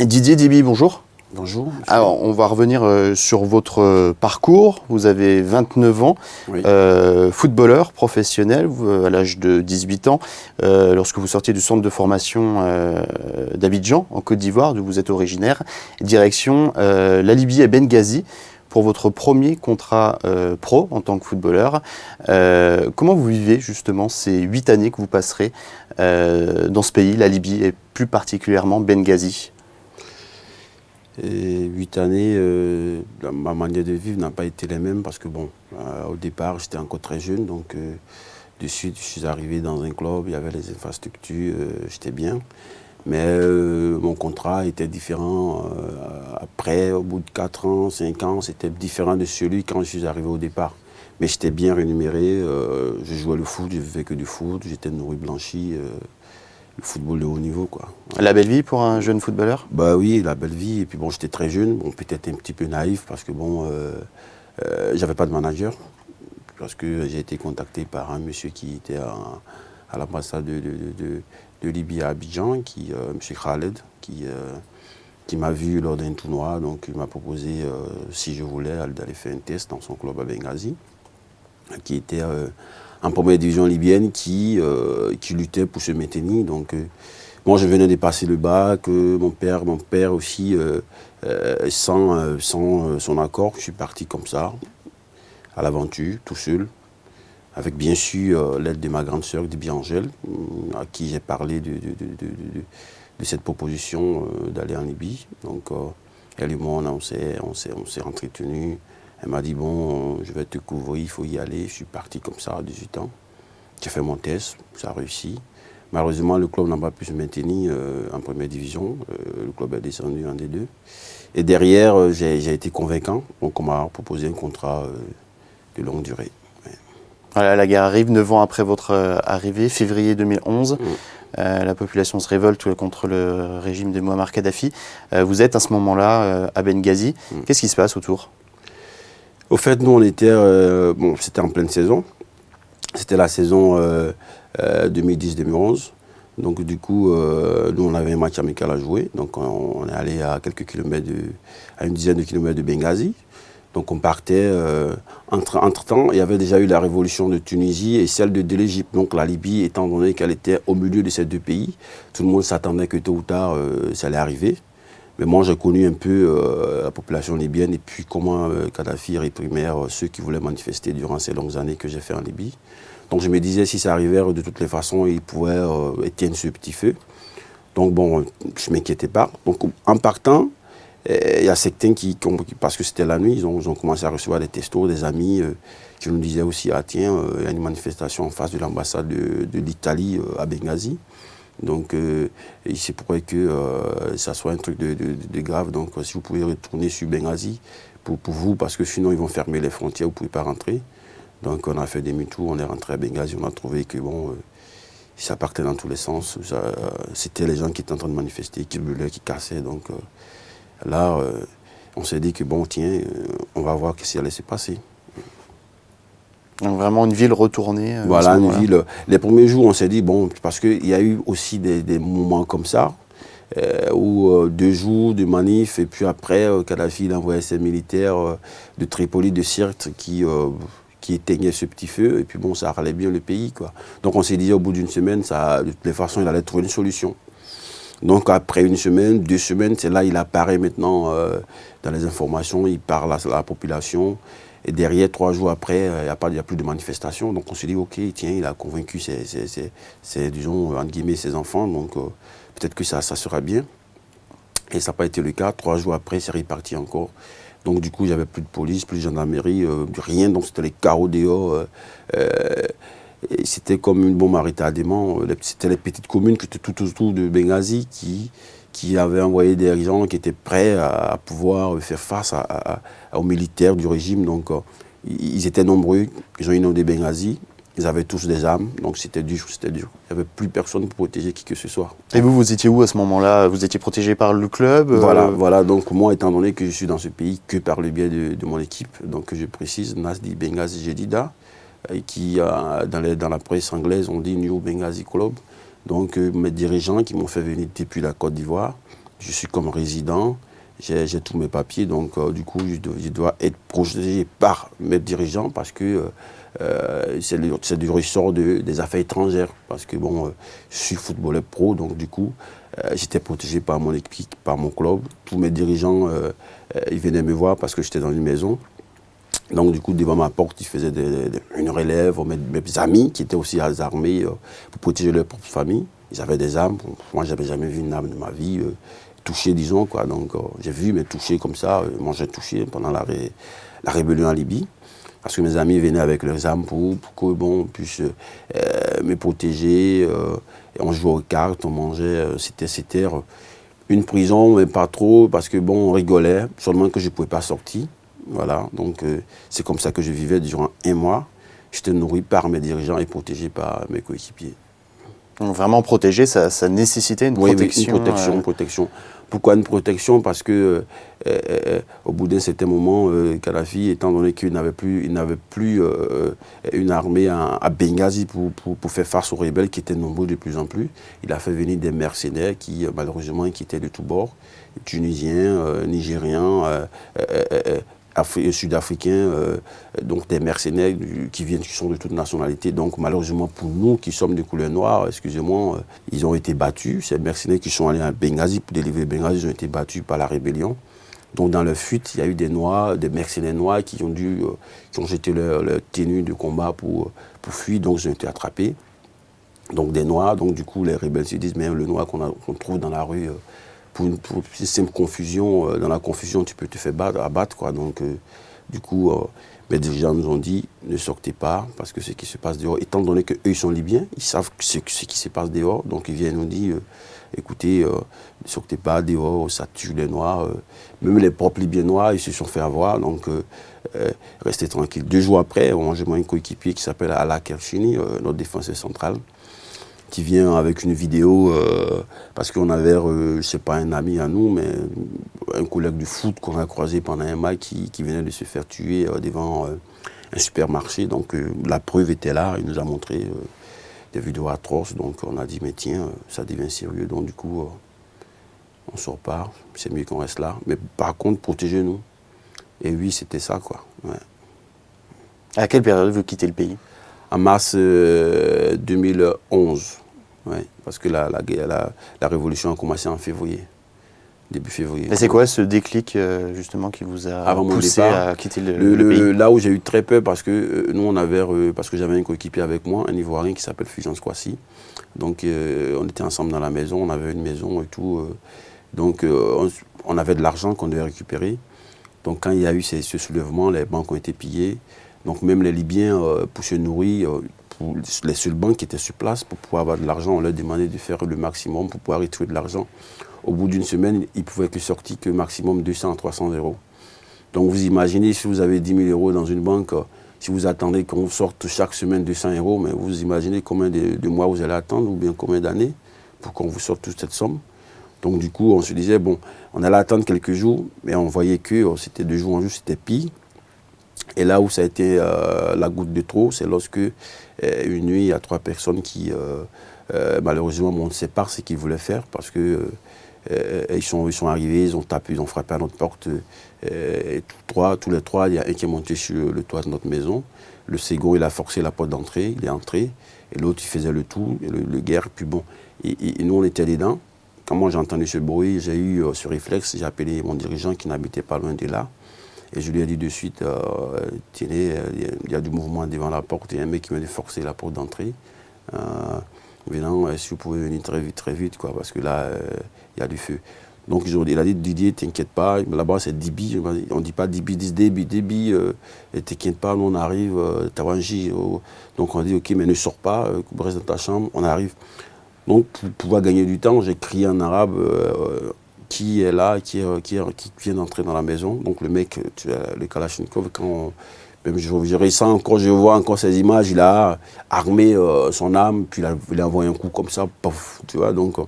Didier Dibi, bonjour. Bonjour. Monsieur. Alors, on va revenir sur votre parcours. Vous avez 29 ans, Oui. footballeur professionnel à l'âge de 18 ans, lorsque vous sortiez du centre de formation d'Abidjan, en Côte d'Ivoire, d'où vous êtes originaire, direction la Libye et Benghazi pour votre premier contrat pro en tant que footballeur. Comment vous vivez justement ces 8 années que vous passerez dans ce pays, la Libye et plus particulièrement Benghazi ? Et 8 années, ma manière de vivre n'a pas été la même parce que au départ, j'étais encore très jeune, donc de suite, je suis arrivé dans un club, il y avait les infrastructures, j'étais bien. Mais mon contrat était différent. Après, au bout de 4 ans, 5 ans, c'était différent de celui quand je suis arrivé au départ. Mais j'étais bien rémunéré, je jouais le foot, je vivais que du foot, j'étais nourri, blanchi. Le football de haut niveau, quoi. La belle vie pour un jeune footballeur ? Bah oui, la belle vie. Et puis j'étais très jeune, peut-être un petit peu naïf parce que j'avais pas de manager. Parce que j'ai été contacté par un monsieur qui était à l'ambassade de Libye à Abidjan, monsieur Khaled, qui m'a vu lors d'un tournoi. Donc il m'a proposé, si je voulais, d'aller faire un test dans son club à Benghazi, qui était en première division libyenne qui luttait pour se maintenir. Donc, moi, je venais de passer le bac, mon père aussi, sans son accord, je suis parti comme ça, à l'aventure, tout seul, avec bien sûr l'aide de ma grande sœur, Dibi Angèle, à qui j'ai parlé de cette proposition d'aller en Libye. Donc, elle et moi, on s'est entretenus. Elle m'a dit, je vais te couvrir, il faut y aller. Je suis parti comme ça à 18 ans. J'ai fait mon test, ça a réussi. Malheureusement, le club n'a pas pu se maintenir en première division. Le club est descendu en D2. Et derrière, j'ai été convaincant. Donc, on m'a proposé un contrat de longue durée. Ouais. Voilà, la guerre arrive 9 ans après votre arrivée, février 2011. La population se révolte contre le régime de Muammar Kadhafi. Vous êtes à ce moment-là à Benghazi. Qu'est-ce qui se passe autour ? Au fait, nous, on était, c'était en pleine saison. C'était la saison 2010-2011. Donc, du coup, nous, on avait un match amical à jouer. Donc, on est allé à quelques kilomètres, à une dizaine de kilomètres de Benghazi. Donc, on partait. Entre-temps, il y avait déjà eu la révolution de Tunisie et celle de l'Égypte. Donc, la Libye, étant donné qu'elle était au milieu de ces deux pays, tout le monde s'attendait que tôt ou tard, ça allait arriver. Mais moi, j'ai connu un peu la population libyenne et puis comment Kadhafi réprimait ceux qui voulaient manifester durant ces longues années que j'ai fait en Libye. Donc, je me disais, si ça arrivait, de toutes les façons, il pouvait éteindre ce petit feu. Donc, je ne m'inquiétais pas. Donc, en partant, il y a certains parce que c'était la nuit, ils ont commencé à recevoir des textos, des amis qui nous disaient aussi, tiens, il y a une manifestation en face de l'ambassade de l'Italie à Benghazi. Donc, c'est pourquoi que ça soit un truc de grave. Donc, si vous pouvez retourner sur Benghazi pour vous, parce que sinon, ils vont fermer les frontières, vous ne pouvez pas rentrer. Donc, on a fait demi-tour, on est rentré à Benghazi, on a trouvé que, ça partait dans tous les sens. C'était les gens qui étaient en train de manifester, qui brûlaient, qui cassaient. Donc, là, on s'est dit que, tiens, on va voir ce qui allait se passer. Donc vraiment une ville retournée. Voilà, une ville. Les premiers jours, on s'est dit, parce qu'il y a eu aussi des moments comme ça, où 2 jours de manif, et puis après, Kadhafi il envoyait ses militaires de Tripoli, de Sirte, qui éteignaient ce petit feu, et puis ça allait bien le pays, quoi. Donc on s'est dit, au bout d'une semaine, de toutes les façons, il allait trouver une solution. Donc après 1 semaine, 2 semaines, c'est là il apparaît maintenant dans les informations, il parle à la population. Et derrière, 3 jours après, il n'y a plus de manifestation. Donc on se dit, ok, tiens, il a convaincu disons, entre guillemets, ses enfants. Donc peut-être que ça sera bien. Et ça n'a pas été le cas. 3 jours après, c'est reparti encore. Donc du coup, il n'y avait plus de police, plus de gendarmerie, rien. Donc c'était les carreaux dehors. C'était comme une bombe à retardement. C'était les petites communes qui étaient tout autour de Benghazi qui avaient envoyé des gens qui étaient prêts à pouvoir faire face aux militaires du régime. Donc, ils étaient nombreux, ils ont inondé Benghazi, ils avaient tous des armes, donc c'était dur, c'était dur. Il n'y avait plus personne pour protéger qui que ce soit. Et vous étiez où à ce moment-là? Vous étiez protégé par le club? Voilà, donc moi, étant donné que je suis dans ce pays que par le biais de mon équipe, donc je précise, Nasdi Benghazi Jedida, qui, dans la presse anglaise, on dit New Benghazi Club. Donc mes dirigeants qui m'ont fait venir depuis la Côte d'Ivoire, je suis comme résident, j'ai tous mes papiers, donc du coup, je dois être protégé par mes dirigeants parce que c'est du ressort des affaires étrangères. Parce que bon, je suis footballeur pro, donc du coup, j'étais protégé par mon équipe, par mon club. Tous mes dirigeants, ils venaient me voir parce que j'étais dans une maison. Donc du coup, devant ma porte, ils faisaient une relève, mes amis qui étaient aussi armés pour protéger leur propre famille. Ils avaient des armes. Moi, j'avais jamais vu une arme de ma vie toucher, disons, quoi. Donc j'ai vu, mais toucher comme ça. Moi, j'ai touché pendant la rébellion en Libye. Parce que mes amis venaient avec leurs armes pour que bon, on puisse me protéger. Et on jouait aux cartes, on mangeait. C'était une prison, mais pas trop, parce que bon, on rigolait, seulement que je ne pouvais pas sortir. Voilà, donc c'est comme ça que je vivais durant 1 mois. J'étais nourri par mes dirigeants et protégé par mes coéquipiers. Donc vraiment protégé, ça nécessitait une protection. Oui, une protection. Pourquoi une protection? Parce que au bout d'un certain moment, Kadhafi, étant donné qu'il n'avait plus une armée à Benghazi pour faire face aux rebelles qui étaient nombreux de plus en plus, il a fait venir des mercenaires qui, malheureusement, qui étaient de tous bords, Tunisiens, Nigériens, Sud-Africains, donc des mercenaires qui sont de toute nationalité. Donc malheureusement pour nous qui sommes de couleur noire, excusez-moi, ils ont été battus. Ces mercenaires qui sont allés à Benghazi pour délivrer Benghazi, ils ont été battus par la rébellion. Donc dans leur fuite, il y a eu des mercenaires noirs qui ont jeté leur tenue de combat pour fuir, donc ils ont été attrapés. Donc des noirs, donc du coup les rebelles se disent, mais le noir qu'on trouve dans la rue, pour une simple confusion, dans la confusion, tu peux te faire abattre, quoi. Donc, du coup, mes dirigeants nous ont dit, ne sortez pas, parce que ce qui se passe dehors, étant donné qu'eux, ils sont libyens, ils savent ce qui se passe dehors, donc ils viennent nous dire, écoutez, ne sortez pas dehors, ça tue les Noirs. Même les propres Libyens noirs, ils se sont fait avoir, donc restez tranquilles. 2 jours après, on a un coéquipier qui s'appelle Ala Kershini, notre défenseur central, qui vient avec une vidéo, parce qu'on avait, c'est pas un ami à nous, mais un collègue du foot qu'on a croisé pendant 1 mois qui venait de se faire tuer devant un supermarché. Donc la preuve était là, il nous a montré des vidéos atroces. Donc on a dit, mais tiens, ça devient sérieux. Donc du coup, on sort pas, c'est mieux qu'on reste là. Mais par contre, protégez-nous. Et oui, c'était ça, quoi. Ouais. À quelle période vous quittez le pays? En mars 2011. Ouais, parce que la révolution a commencé en février, début février. Et c'est quoi ce déclic justement qui vous a poussé à quitter le pays? Là où j'ai eu très peur, parce que nous parce que j'avais un coéquipier avec moi, un Ivoirien qui s'appelle Fulgence Kouassi. Donc on était ensemble dans la maison, on avait une maison et tout. Donc on avait de l'argent qu'on devait récupérer. Donc quand il y a eu ce soulèvement, les banques ont été pillées. Donc même les Libyens, pour se nourrir, les seules banques qui étaient sur place, pour pouvoir avoir de l'argent, on leur demandait de faire le maximum pour pouvoir retrouver de l'argent. Au bout d'une semaine, ils ne pouvaient que sortir que maximum 200 à 300 euros. Donc vous imaginez, si vous avez 10 000 euros dans une banque, si vous attendez qu'on sorte chaque semaine 200 euros, mais vous imaginez combien de mois vous allez attendre, ou bien combien d'années, pour qu'on vous sorte toute cette somme. Donc du coup, on se disait, bon, on allait attendre quelques jours, mais on voyait que c'était de jour en jour, c'était pire. Et là où ça a été la goutte de trop, c'est lorsque une nuit, il y a 3 personnes qui, malheureusement, on ne sait pas ce qu'ils voulaient faire, parce que ils sont arrivés, ils ont tapé, ils ont frappé à notre porte. Et tous les trois, il y a un qui est monté sur le toit de notre maison. Le second, il a forcé la porte d'entrée, il est entré. Et l'autre, il faisait le tout, le guerre. Puis bon, et nous, on était dedans. Quand moi j'ai entendu ce bruit, j'ai eu ce réflexe, j'ai appelé mon dirigeant qui n'habitait pas loin de là. Et je lui ai dit de suite, tenez, il y a du mouvement devant la porte, il y a un mec qui m'a dit forcer la porte d'entrée. Maintenant, si vous pouvez venir très vite, quoi, parce que là, il y a du feu. Donc il a dit, Didier, t'inquiète pas, là-bas c'est Dibi, on ne dit pas Dibi, dit Débi, t'inquiète pas, nous on arrive, Tawanji. Donc on a dit, ok, mais ne sors pas, reste dans ta chambre, on arrive. Donc pour pouvoir gagner du temps, j'ai crié en arabe, qui est là, qui vient d'entrer dans la maison. Donc le mec, le Kalachnikov, même je vois encore ces images, il a armé son arme, puis il a envoyé un coup comme ça, pof, tu vois, donc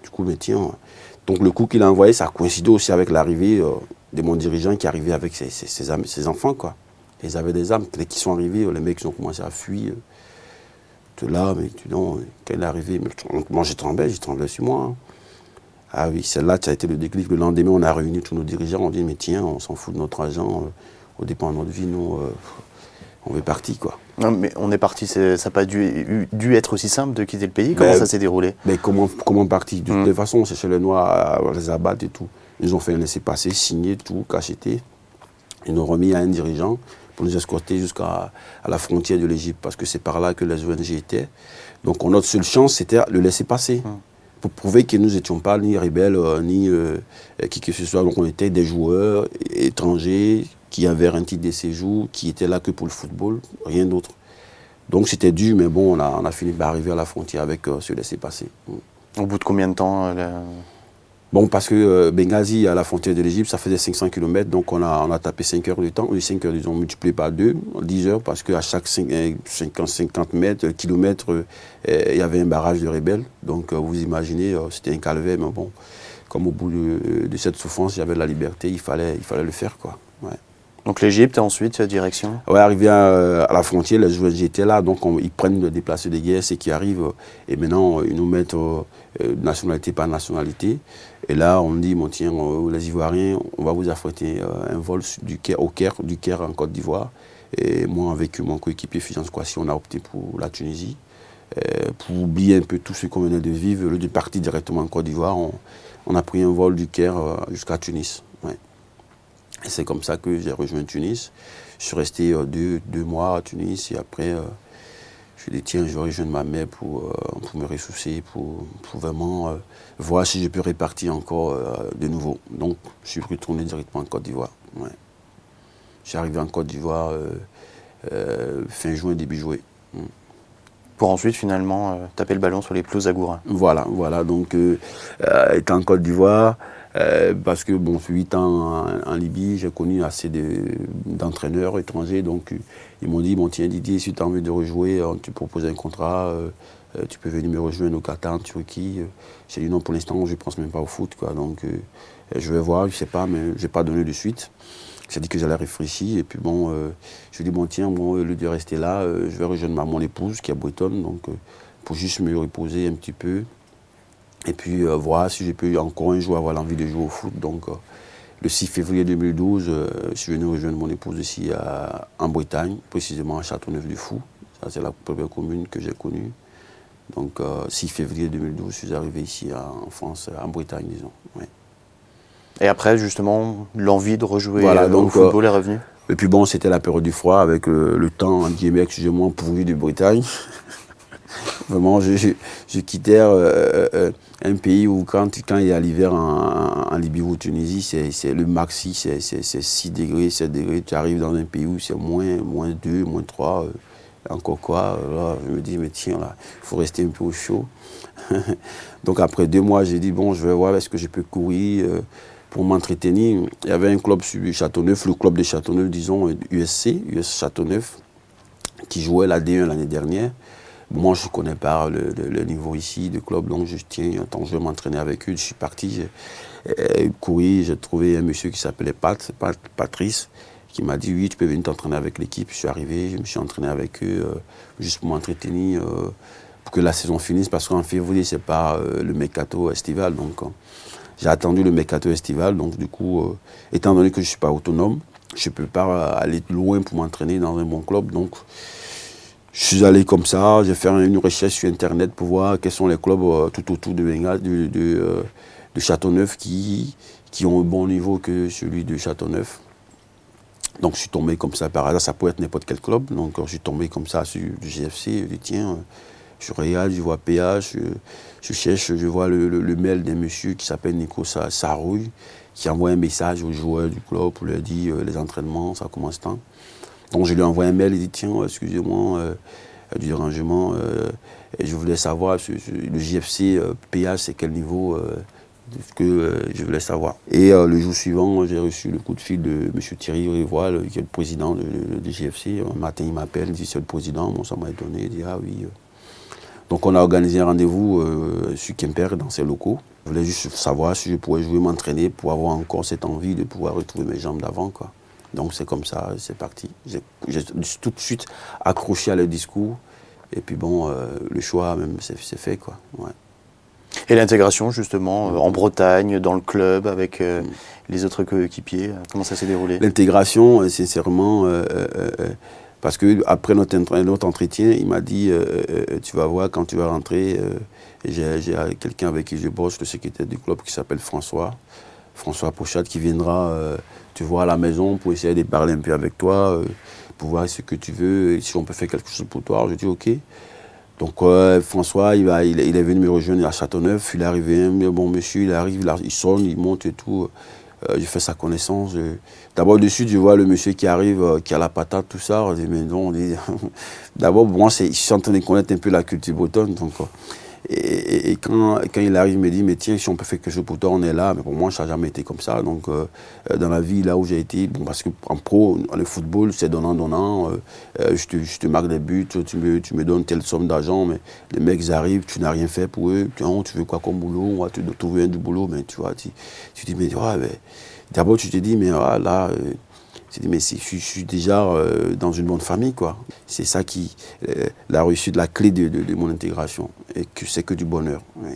du coup, mais tiens. Donc le coup qu'il a envoyé, ça a coïncidé aussi avec l'arrivée de mon dirigeant qui arrivait avec ses enfants, quoi. Ils avaient des armes, dès qu'ils sont arrivés, les mecs ont commencé à fuir. Là, mais non, quand il est arrivé, moi je tremblais sur moi. Hein. Ah oui, celle-là, ça a été le déclic. Le lendemain, on a réuni tous nos dirigeants, on dit, mais tiens, on s'en fout de notre argent, au dépend de notre vie, nous, on est parti, quoi. Non, mais on est parti, ça n'a pas dû être aussi simple de quitter le pays. Comment ça s'est déroulé? Mais comment parti? De toute façon, c'est chez les Noirs, à les abattre et tout. Ils ont fait un laissez-passer, signé tout, cacheté. Ils nous ont remis à un dirigeant pour nous escorter jusqu'à la frontière de l'Égypte, parce que c'est par là que les ONG étaient. Donc notre seule chance, c'était le laisser passer, pour prouver que nous n'étions pas ni rebelles, ni qui que ce soit. Donc on était des joueurs étrangers qui avaient un titre de séjour, qui étaient là que pour le football, rien d'autre. Donc c'était dur, mais bon, on a fini par arriver à la frontière avec ce laisser passer. Au bout de combien de temps Bon, parce que Benghazi, à la frontière de l'Égypte, ça faisait 500 km, donc on a tapé 5 heures de temps. 5 heures, disons, multiplié par 2, 10 heures, parce qu'à chaque 50 mètres, kilomètres, il y avait un barrage de rebelles. Donc vous imaginez, c'était un calvaire, mais bon, comme au bout de cette souffrance, il y avait la liberté, il fallait le faire, quoi. Ouais. Donc l'Égypte, ensuite, direction? Ouais, arrivé à la frontière, les ONG étaient là, donc ils prennent des déplacés de guerre, c'est qui arrivent, et maintenant ils nous mettent nationalité par nationalité. Et là, on dit, bon, tiens, les Ivoiriens, on va vous affréter un vol du Caire en Côte d'Ivoire. Et moi, avec mon coéquipier Fulgence Kouassi, on a opté pour la Tunisie. Pour oublier un peu tout ce qu'on venait de vivre, au lieu de partir directement en Côte d'Ivoire, on a pris un vol du Caire jusqu'à Tunis. Ouais. Et c'est comme ça que j'ai rejoint Tunis. Je suis resté 2 mois à Tunis et après, je dis tiens, je vais rejoindre ma mère pour me ressourcer, pour vraiment voir si je peux répartir encore de nouveau. Donc, je suis retourné directement en Côte d'Ivoire. Ouais. Je suis arrivé en Côte d'Ivoire fin juin, début juillet. Pour ensuite, finalement, taper le ballon sur les pelouses Agoura. Voilà. Donc, étant en Côte d'Ivoire, parce que, bon, 8 ans en Libye, j'ai connu assez d'entraîneurs étrangers. Donc, ils m'ont dit, bon, tiens, Didier, si tu as envie de rejouer, on te propose un contrat, tu peux venir me rejoindre au Qatar, en Turquie. J'ai dit non, pour l'instant, je ne pense même pas au foot, quoi. Donc, je vais voir, je ne sais pas, mais je n'ai pas donné de suite. J'ai dit que j'allais réfléchir. Et puis, bon, je lui ai dit, bon, tiens, bon, au lieu de rester là, je vais rejoindre mon épouse qui est bretonne, donc, pour juste me reposer un petit peu. Et puis voir si je peux encore un jour avoir l'envie de jouer au foot. Donc le 6 février 2012, je suis venu rejoindre mon épouse ici en Bretagne, précisément à Châteauneuf-du-Fou. Ça, c'est la première commune que j'ai connue. Donc 6 février 2012, je suis arrivé ici en France, en Bretagne, disons. Ouais. Et après, justement, l'envie de rejouer au football est revenue? Et puis bon, c'était la période du froid, avec le temps, en guillemets, excusez-moi, pourvu de Bretagne. Vraiment, je quittais un pays où quand il y a l'hiver en Libye ou Tunisie, c'est le maxi, c'est 6 degrés, 7 degrés. Tu arrives dans un pays où c'est moins 2, moins 3, encore quoi. Là, je me dis, mais tiens, là, il faut rester un peu au chaud. Donc après 2 mois, j'ai dit, bon, je vais voir est-ce que je peux courir pour m'entretenir. Il y avait un club sur Châteauneuf, le club de Châteauneuf, disons, US Châteauneuf, qui jouait la D1 l'année dernière. Moi, je ne connais pas le niveau ici de club, donc je vais m'entraîner avec eux. Je suis parti, j'ai couru, j'ai trouvé un monsieur qui s'appelait Patrice, qui m'a dit, oui, tu peux venir t'entraîner avec l'équipe. Je suis arrivé, je me suis entraîné avec eux, juste pour m'entretenir, pour que la saison finisse, parce qu'en février, ce n'est pas le mercato estival. Donc, j'ai attendu le mercato estival, donc du coup, étant donné que je ne suis pas autonome, je ne peux pas aller loin pour m'entraîner dans un bon club. Donc, je suis allé comme ça, j'ai fait une recherche sur Internet pour voir quels sont les clubs tout autour de Benghazi, de Châteauneuf qui ont un bon niveau que celui de Châteauneuf. Donc je suis tombé comme ça par hasard, ça peut être n'importe quel club. Donc je suis tombé comme ça sur le GFC, je dis tiens, je regarde, je vois PH, je cherche, je vois le mail d'un monsieur qui s'appelle Nico Sarouille, qui envoie un message aux joueurs du club pour leur dire les entraînements, ça commence tant. Donc je lui envoie un mail, il dit tiens, excusez-moi du dérangement, je voulais savoir, le JFC PH c'est quel niveau que je voulais savoir. Et le jour suivant, j'ai reçu le coup de fil de M. Thierry Rivoire, qui est le président du JFC. Un matin, il m'appelle, il dit c'est le président, bon, ça m'a étonné, il dit ah oui. Donc on a organisé un rendez-vous sur Quimper, dans ses locaux. Je voulais juste savoir si je pourrais jouer, m'entraîner pour avoir encore cette envie de pouvoir retrouver mes jambes d'avant, quoi. Donc c'est comme ça, c'est parti. J'ai tout de suite accroché à leur discours. Et puis bon, le choix même, c'est fait, quoi. Ouais. Et l'intégration, justement, en Bretagne, dans le club, avec les autres coéquipiers, comment ça s'est déroulé? L'intégration, sincèrement, parce qu'après notre entretien, il m'a dit tu vas voir, quand tu vas rentrer, j'ai quelqu'un avec qui je bosse, le secrétaire du club, qui s'appelle François Pochat, qui viendra te voir à la maison pour essayer de parler un peu avec toi, pour voir ce que tu veux, si on peut faire quelque chose pour toi. Je dis OK. Donc François, il est venu me rejoindre à Châteauneuf. Il est arrivé, bon monsieur, il arrive, il sonne, il monte et tout. Je fais sa connaissance. D'abord, dessus, je vois le monsieur qui arrive, qui a la patate, tout ça. On dit, mais non, d'abord, moi, je suis en train de connaître un peu la culture bretonne. Donc, et quand il arrive, il me dit, mais tiens, si on peut faire quelque chose pour toi, on est là. Mais pour moi, ça n'a jamais été comme ça. Donc, dans la vie, là où j'ai été, bon, parce qu'en pro, le football, c'est donnant-donnant. Je te marque des buts, tu me donnes telle somme d'argent, mais les mecs arrivent, tu n'as rien fait pour eux. Tiens, tu veux quoi comme boulot? On va te trouver du boulot. Mais tu vois, tu dis, mais ouais, d'abord, tu te dis, mais là. Je dis, mais je suis déjà dans une bonne famille, quoi. C'est ça qui, la réussite, la clé de mon intégration. Et que c'est que du bonheur. Oui.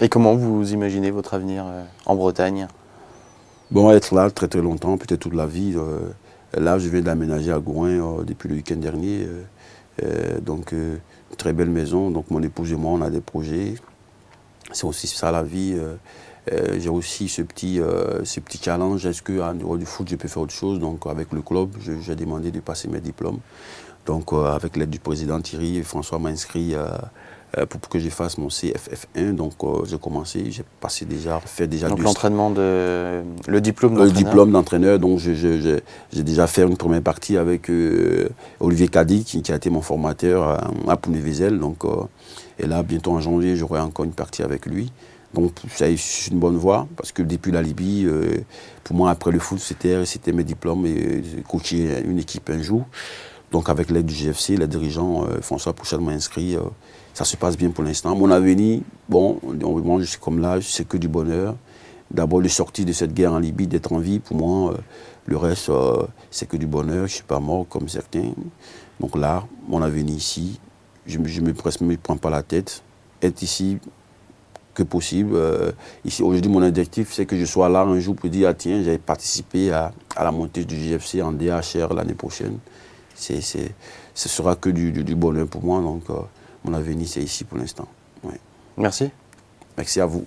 Et comment vous imaginez votre avenir en Bretagne? Bon, être là très très longtemps, peut-être toute la vie. Là, je viens d'aménager à Gouin depuis le week-end dernier. Donc, une très belle maison. Donc, mon épouse et moi, on a des projets. C'est aussi ça la vie. J'ai aussi ce petit challenge. Est-ce qu'en dehors du foot, je peux faire autre chose? Donc, avec le club, j'ai demandé de passer mes diplômes. Donc, avec l'aide du président Thierry, François m'a inscrit pour que je fasse mon CFF1. Donc, j'ai commencé, j'ai passé déjà, fait déjà... Donc, l'entraînement le diplôme d'entraîneur? Le diplôme d'entraîneur. Donc, j'ai déjà fait une première partie avec Olivier Cady, qui a été mon formateur à Pounet-Vézel. Donc, et là, bientôt en janvier, j'aurai encore une partie avec lui. Donc, c'est une bonne voie, parce que depuis la Libye, pour moi, après le foot, c'était mes diplômes et coacher une équipe un jour. Donc, avec l'aide du GFC, les dirigeants, François Pochat m'a inscrit. Ça se passe bien pour l'instant. Mon avenir, bon, moi, je suis comme là, c'est que du bonheur. D'abord, de sortir de cette guerre en Libye, d'être en vie, pour moi, le reste, c'est que du bonheur. Je ne suis pas mort comme certains. Donc là, mon avenir ici, je ne me prends pas la tête. Être ici, que possible. Ici, aujourd'hui, mon objectif, c'est que je sois là un jour pour dire, ah, tiens, j'ai participé à la montée du GFC en DHR l'année prochaine. Ce sera que du bonheur pour moi. Donc, mon avenir, c'est ici pour l'instant. Ouais. Merci. Merci à vous.